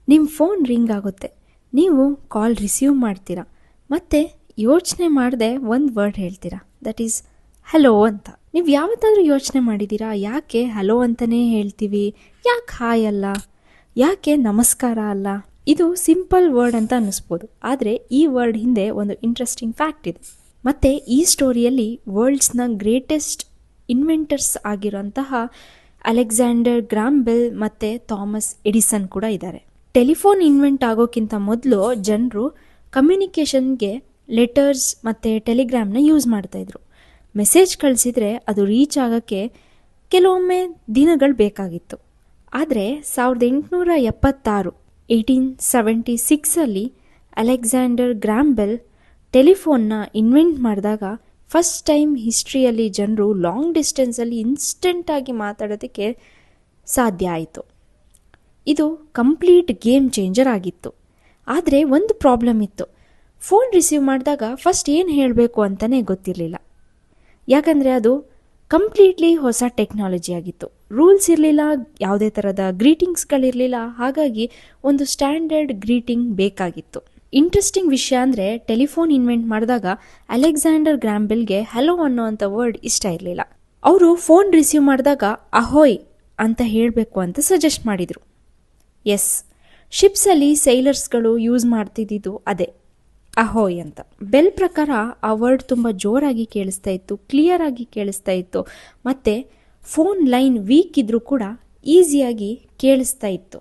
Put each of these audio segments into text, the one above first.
ನಿಮ್ಮ phone ring ಆಗುತ್ತೆ, ನೀವು ಕಾಲ್ ರಿಸೀವ್ ಮಾಡ್ತೀರಾ, ಮತ್ತು ಯೋಚನೆ ಮಾಡದೆ ಒಂದು ವರ್ಡ್ ಹೇಳ್ತೀರಾ, ದಟ್ ಈಸ್ ಹಲೋ ಅಂತ. ನೀವು ಯಾವತ್ತಾದರೂ ಯೋಚನೆ ಮಾಡಿದ್ದೀರಾ, ಯಾಕೆ ಹಲೋ ಅಂತಲೇ ಹೇಳ್ತೀವಿ, ಯಾಕೆ ಹಾಯ್ ಅಲ್ಲ, ಯಾಕೆ ನಮಸ್ಕಾರ ಅಲ್ಲ? ಇದು ಸಿಂಪಲ್ ವರ್ಡ್ ಅಂತ ಅನ್ನಿಸ್ಬೋದು, ಆದರೆ ಈ ವರ್ಡ್ ಹಿಂದೆ ಒಂದು ಇಂಟ್ರೆಸ್ಟಿಂಗ್ ಫ್ಯಾಕ್ಟ್ ಇದೆ. ಮತ್ತು ಈ ಸ್ಟೋರಿಯಲ್ಲಿ ವರ್ಲ್ಡ್ಸ್ನ ಗ್ರೇಟೆಸ್ಟ್ ಇನ್ವೆಂಟರ್ಸ್ ಆಗಿರೋಂತಹ ಅಲೆಕ್ಸಾಂಡರ್ ಗ್ರಾಮ್ ಬೆಲ್ ಮತ್ತು ಥಾಮಸ್ ಎಡಿಸನ್ ಕೂಡ ಇದ್ದಾರೆ. ಟೆಲಿಫೋನ್ ಇನ್ವೆಂಟ್ ಆಗೋಕ್ಕಿಂತ ಮೊದಲು ಜನರು ಕಮ್ಯುನಿಕೇಷನ್ಗೆ ಲೆಟರ್ಸ್ ಮತ್ತು ಟೆಲಿಗ್ರಾಮ್ನ ಯೂಸ್ ಮಾಡ್ತಾಯಿದ್ರು. ಮೆಸೇಜ್ ಕಳಿಸಿದರೆ ಅದು ರೀಚ್ ಆಗೋಕ್ಕೆ ಕೆಲವೊಮ್ಮೆ ದಿನಗಳು ಬೇಕಾಗಿತ್ತು. ಆದರೆ 1876 1876 ಅಲೆಕ್ಸಾಂಡರ್ ಗ್ರಾಮ್ ಬೆಲ್ ಟೆಲಿಫೋನ್ನ ಇನ್ವೆಂಟ್ ಮಾಡಿದಾಗ ಫಸ್ಟ್ ಟೈಮ್ ಹಿಸ್ಟ್ರಿಯಲ್ಲಿ ಜನರು ಲಾಂಗ್ ಡಿಸ್ಟೆನ್ಸಲ್ಲಿ ಇನ್ಸ್ಟೆಂಟಾಗಿ ಮಾತಾಡೋದಕ್ಕೆ ಸಾಧ್ಯ ಆಯಿತು. ಇದು ಕಂಪ್ಲೀಟ್ ಗೇಮ್ ಚೇಂಜರ್ ಆಗಿತ್ತು. ಆದರೆ ಒಂದು ಪ್ರಾಬ್ಲಮ್ ಇತ್ತು, ಫೋನ್ ರಿಸೀವ್ ಮಾಡಿದಾಗ ಫಸ್ಟ್ ಏನು ಹೇಳಬೇಕು ಅಂತಲೇ ಗೊತ್ತಿರಲಿಲ್ಲ. ಯಾಕಂದರೆ ಅದು ಕಂಪ್ಲೀಟ್ಲಿ ಹೊಸ ಟೆಕ್ನಾಲಜಿ ಆಗಿತ್ತು. ರೂಲ್ಸ್ ಇರಲಿಲ್ಲ, ಯಾವುದೇ ಥರದ ಗ್ರೀಟಿಂಗ್ಸ್ಗಳಿರಲಿಲ್ಲ. ಹಾಗಾಗಿ ಒಂದು ಸ್ಟ್ಯಾಂಡರ್ಡ್ ಗ್ರೀಟಿಂಗ್ ಬೇಕಾಗಿತ್ತು. ಇಂಟ್ರೆಸ್ಟಿಂಗ್ ವಿಷಯ ಅಂದರೆ ಟೆಲಿಫೋನ್ ಇನ್ವೆಂಟ್ ಮಾಡಿದಾಗ ಅಲೆಕ್ಸಾಂಡರ್ ಗ್ರಾಮ್ ಬೆಲ್ಗೆ ಹಲೋ ಅನ್ನೋವಂಥ ವರ್ಡ್ ಇಷ್ಟ ಇರಲಿಲ್ಲ. ಅವರು ಫೋನ್ ರಿಸೀವ್ ಮಾಡಿದಾಗ ಅಹೋಯ್ ಅಂತ ಹೇಳಬೇಕು ಅಂತ ಸಜೆಸ್ಟ್ ಮಾಡಿದರು. ಎಸ್, ಶಿಪ್ಸಲ್ಲಿ ಸೈಲರ್ಸ್ಗಳು ಯೂಸ್ ಮಾಡ್ತಿದ್ದಿದ್ದು ಅದೇ ಅಹೋಯ್ ಅಂತ. ಬೆಲ್ ಪ್ರಕಾರ ಆ ವರ್ಡ್ ತುಂಬ ಜೋರಾಗಿ ಕೇಳಿಸ್ತಾ ಇತ್ತು, ಕ್ಲಿಯರಾಗಿ ಕೇಳಿಸ್ತಾ ಇತ್ತು, ಮತ್ತು ಫೋನ್ ಲೈನ್ ವೀಕ್ ಇದ್ದರೂ ಕೂಡ ಈಸಿಯಾಗಿ ಕೇಳಿಸ್ತಾ ಇತ್ತು.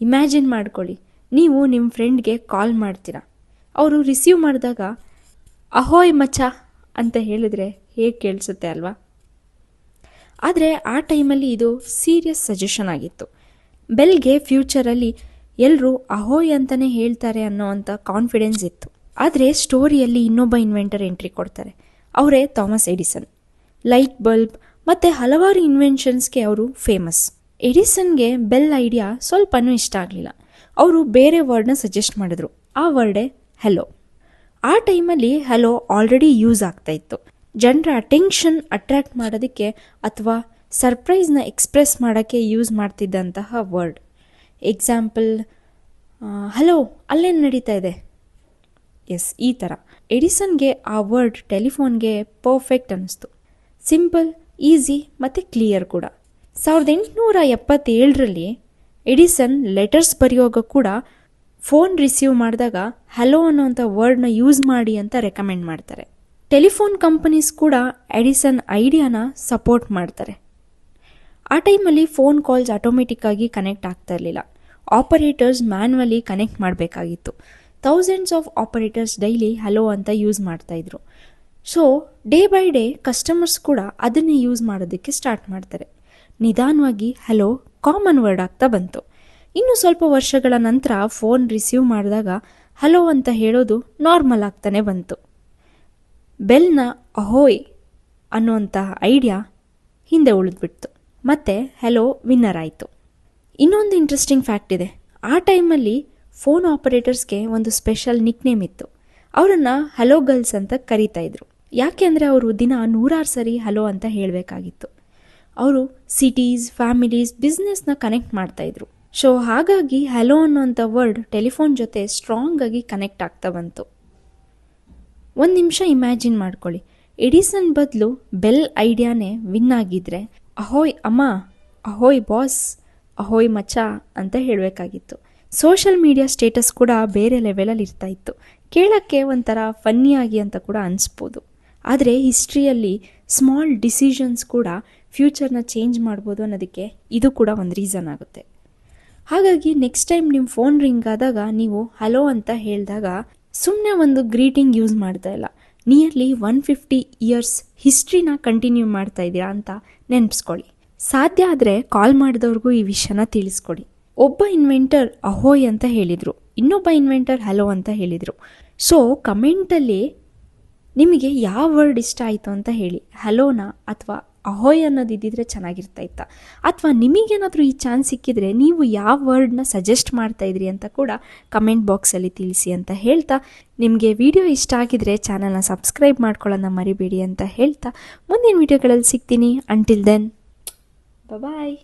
ಇಮ್ಯಾಜಿನ್ ಮಾಡ್ಕೊಳ್ಳಿ, ನೀವು ನಿಮ್ಮ ಫ್ರೆಂಡ್ಗೆ ಕಾಲ್ ಮಾಡ್ತೀರಾ, ಅವರು ರಿಸೀವ್ ಮಾಡಿದಾಗ ಅಹೋಯ್ ಮಚ ಅಂತ ಹೇಳಿದ್ರೆ ಹೇಗೆ ಕೇಳಿಸುತ್ತೆ ಅಲ್ವಾ? ಆದರೆ ಆ ಟೈಮಲ್ಲಿ ಇದು ಸೀರಿಯಸ್ ಸಜೆಷನ್ ಆಗಿತ್ತು. ಬೆಲ್ಗೆ ಫ್ಯೂಚರಲ್ಲಿ ಎಲ್ಲರೂ ಅಹೋಯ್ ಅಂತಲೇ ಹೇಳ್ತಾರೆ ಅನ್ನೋವಂಥ ಕಾನ್ಫಿಡೆನ್ಸ್ ಇತ್ತು. ಆದರೆ ಸ್ಟೋರಿಯಲ್ಲಿ ಇನ್ನೊಬ್ಬ ಇನ್ವೆಂಟರ್ ಎಂಟ್ರಿ ಕೊಡ್ತಾರೆ, ಅವರೇ ಥಾಮಸ್ ಎಡಿಸನ್. ಲೈಟ್ ಬಲ್ಬ್ ಮತ್ತು ಹಲವಾರು ಇನ್ವೆನ್ಷನ್ಸ್ಗೆ ಅವರು ಫೇಮಸ್. ಎಡಿಸನ್ಗೆ ಬೆಲ್ ಐಡಿಯಾ ಸ್ವಲ್ಪನೂ ಇಷ್ಟ ಆಗಲಿಲ್ಲ. ಅವರು ಬೇರೆ ವರ್ಡ್ನ ಸಜೆಸ್ಟ್ ಮಾಡಿದ್ರು, ಆ ವರ್ಡೇ ಹಲೋ. ಆ ಟೈಮಲ್ಲಿ ಹಲೋ ಆಲ್ರೆಡಿ ಯೂಸ್ ಆಗ್ತಾ ಇತ್ತು. ಜನರ ಅಟೆನ್ಷನ್ ಅಟ್ರ್ಯಾಕ್ಟ್ ಮಾಡೋದಕ್ಕೆ ಅಥವಾ ಸರ್ಪ್ರೈಸ್ನ ಎಕ್ಸ್ಪ್ರೆಸ್ ಮಾಡೋಕ್ಕೆ ಯೂಸ್ ಮಾಡ್ತಿದ್ದಂತಹ ವರ್ಡ್. ಎಕ್ಸಾಂಪಲ್, ಹಲೋ ಅಲ್ಲೇನು ನಡೀತಾ ಇದೆ? ಎಸ್, ಈ ಥರ. ಎಡಿಸನ್ಗೆ ಆ ವರ್ಡ್ ಟೆಲಿಫೋನ್ಗೆ ಪರ್ಫೆಕ್ಟ್ ಅನ್ನಿಸ್ತು. ಸಿಂಪಲ್, ಈಸಿ ಮತ್ತು ಕ್ಲಿಯರ್ ಕೂಡ. 1877 ಎಡಿಸನ್ ಲೆಟರ್ಸ್ ಬರೆಯುವಾಗ ಕೂಡ ಫೋನ್ ರಿಸೀವ್ ಮಾಡಿದಾಗ ಹಲೋ ಅನ್ನೋಂಥ ವರ್ಡ್ನ ಯೂಸ್ ಮಾಡಿ ಅಂತ ರೆಕಮೆಂಡ್ ಮಾಡ್ತಾರೆ. ಟೆಲಿಫೋನ್ ಕಂಪನೀಸ್ ಕೂಡ ಎಡಿಸನ್ ಐಡಿಯಾನ ಸಪೋರ್ಟ್ ಮಾಡ್ತಾರೆ. ಆ ಟೈಮಲ್ಲಿ ಫೋನ್ ಕಾಲ್ಸ್ ಆಟೋಮೆಟಿಕ್ಕಾಗಿ ಕನೆಕ್ಟ್ ಆಗ್ತಾ ಇರಲಿಲ್ಲ. ಆಪರೇಟರ್ಸ್ ಮ್ಯಾನ್ಯುವಲಿ ಕನೆಕ್ಟ್ ಮಾಡಬೇಕಾಗಿತ್ತು. Thousands of operators daily hello ಅಂತ ಯೂಸ್ ಮಾಡ್ತಾಯಿದ್ರು. So day by day customers ಕೂಡ ಅದನ್ನೇ ಯೂಸ್ ಮಾಡೋದಕ್ಕೆ ಸ್ಟಾರ್ಟ್ ಮಾಡ್ತಾರೆ. ನಿಧಾನವಾಗಿ ಹಲೋ ಕಾಮನ್ ವರ್ಡ್ ಆಗ್ತಾ ಬಂತು. ಇನ್ನು ಸ್ವಲ್ಪ ವರ್ಷಗಳ ನಂತರ ಫೋನ್ ರಿಸೀವ್ ಮಾಡಿದಾಗ ಹಲೋ ಅಂತ ಹೇಳೋದು ನಾರ್ಮಲ್ ಆಗ್ತಾನೆ ಬಂತು. ಬೆಲ್ನ ಅಹೋಯ್ ಅನ್ನುವಂತಹ ಐಡಿಯಾ ಹಿಂದೆ ಉಳಿದ್ಬಿಡ್ತು, ಮತ್ತು ಹಲೋ ವಿನ್ನರ್ ಆಯಿತು. ಇನ್ನೊಂದು ಇಂಟ್ರೆಸ್ಟಿಂಗ್ ಫ್ಯಾಕ್ಟ್ ಇದೆ, ಆ ಟೈಮಲ್ಲಿ ಫೋನ್ ಆಪರೇಟರ್ಸ್ಗೆ ಒಂದು ಸ್ಪೆಷಲ್ ನಿಕ್ ನೇಮ್ ಇತ್ತು. ಅವರನ್ನು ಹಲೋ ಗರ್ಲ್ಸ್ ಅಂತ ಕರೀತಾ ಇದ್ರು. ಯಾಕೆ ಅಂದರೆ ಅವರು ದಿನ 100 ಸರಿ ಹಲೋ ಅಂತ ಹೇಳಬೇಕಾಗಿತ್ತು. ಅವರು ಸಿಟೀಸ್, ಫ್ಯಾಮಿಲೀಸ್, ಬಿಸ್ನೆಸ್ನ ಕನೆಕ್ಟ್ ಮಾಡ್ತಾಯಿದ್ರು. ಸೊ ಹಾಗಾಗಿ ಹಲೋ ಅನ್ನೋಂಥ ವರ್ಡ್ ಟೆಲಿಫೋನ್ ಜೊತೆ ಸ್ಟ್ರಾಂಗ್ ಆಗಿ ಕನೆಕ್ಟ್ ಆಗ್ತಾ ಬಂತು. ಒಂದು ನಿಮಿಷ ಇಮ್ಯಾಜಿನ್ ಮಾಡ್ಕೊಳ್ಳಿ, ಎಡಿಸನ್ ಬದಲು ಬೆಲ್ ಐಡಿಯಾನೇ ವಿನ್ ಆಗಿದ್ರೆ ಅಹೋಯ್ ಅಮ್ಮ, ಅಹೋಯ್ ಬಾಸ್, ಅಹೋಯ್ ಮಚ ಅಂತ ಹೇಳಬೇಕಾಗಿತ್ತು. ಸೋಷಲ್ ಮೀಡಿಯಾ ಸ್ಟೇಟಸ್ ಕೂಡ ಬೇರೆ ಲೆವೆಲಲ್ಲಿ ಇರ್ತಾ ಇತ್ತು. ಕೇಳೋಕ್ಕೆ ಒಂಥರ ಫನ್ನಿಯಾಗಿ ಅಂತ ಕೂಡ ಅನಿಸ್ಬೋದು. ಆದರೆ ಹಿಸ್ಟ್ರಿಯಲ್ಲಿ ಸ್ಮಾಲ್ ಡಿಸಿಷನ್ಸ್ ಕೂಡ ಫ್ಯೂಚರ್ನ ಚೇಂಜ್ ಮಾಡ್ಬೋದು ಅನ್ನೋದಕ್ಕೆ ಇದು ಕೂಡ ಒಂದು ರೀಸನ್ ಆಗುತ್ತೆ. ಹಾಗಾಗಿ ನೆಕ್ಸ್ಟ್ ಟೈಮ್ ನಿಮ್ಮ ಫೋನ್ ರಿಂಗ್ ಆದಾಗ ನೀವು ಹಲೋ ಅಂತ ಹೇಳಿದಾಗ ಸುಮ್ಮನೆ ಒಂದು ಗ್ರೀಟಿಂಗ್ ಯೂಸ್ ಮಾಡ್ತಾ ಇಲ್ಲ, ನಿಯರ್ಲಿ 150 ಇಯರ್ಸ್ ಹಿಸ್ಟ್ರಿನ ಕಂಟಿನ್ಯೂ ಮಾಡ್ತಾ ಇದ್ದೀರಾ ಅಂತ ನೆನಪಿಸ್ಕೊಳ್ಳಿ. ಸಾಧ್ಯ ಆದರೆ ಕಾಲ್ ಮಾಡಿದವ್ರಿಗೂ ಈ ವಿಷಯನ ತಿಳಿಸ್ಕೊಡಿ. ಒಬ್ಬ ಇನ್ವೆಂಟರ್ ಅಹೋಯ್ ಅಂತ ಹೇಳಿದರು, ಇನ್ನೊಬ್ಬ ಇನ್ವೆಂಟರ್ ಹಲೋ ಅಂತ ಹೇಳಿದರು. ಸೊ ಕಮೆಂಟಲ್ಲಿ ನಿಮಗೆ ಯಾವ ವರ್ಡ್ ಇಷ್ಟ ಆಯಿತು ಅಂತ ಹೇಳಿ, ಹಲೋನಾ ಅಥವಾ ಅಹೋಯ್ ಅನ್ನೋದು ಇದ್ದಿದ್ರೆ ಚೆನ್ನಾಗಿರ್ತಾ ಇತ್ತಾ, ಅಥವಾ ನಿಮಗೇನಾದರೂ ಈ ಚಾನ್ಸ್ ಸಿಕ್ಕಿದ್ರೆ ನೀವು ಯಾವ ವರ್ಡ್ನ ಸಜೆಸ್ಟ್ ಮಾಡ್ತಾಯಿದ್ರಿ ಅಂತ ಕೂಡ ಕಮೆಂಟ್ ಬಾಕ್ಸಲ್ಲಿ ತಿಳಿಸಿ ಅಂತ ಹೇಳ್ತಾ, ನಿಮಗೆ ವಿಡಿಯೋ ಇಷ್ಟ ಆಗಿದ್ರೆ ಚಾನಲ್ನ ಸಬ್ಸ್ಕ್ರೈಬ್ ಮಾಡ್ಕೊಳ್ಳೋಣ ಮರಿಬೇಡಿ ಅಂತ ಹೇಳ್ತಾ ಮುಂದಿನ ವಿಡಿಯೋಗಳಲ್ಲಿ ಸಿಗ್ತೀನಿ. ಅಂಟಿಲ್ ದೆನ್ ಬಾಯ್.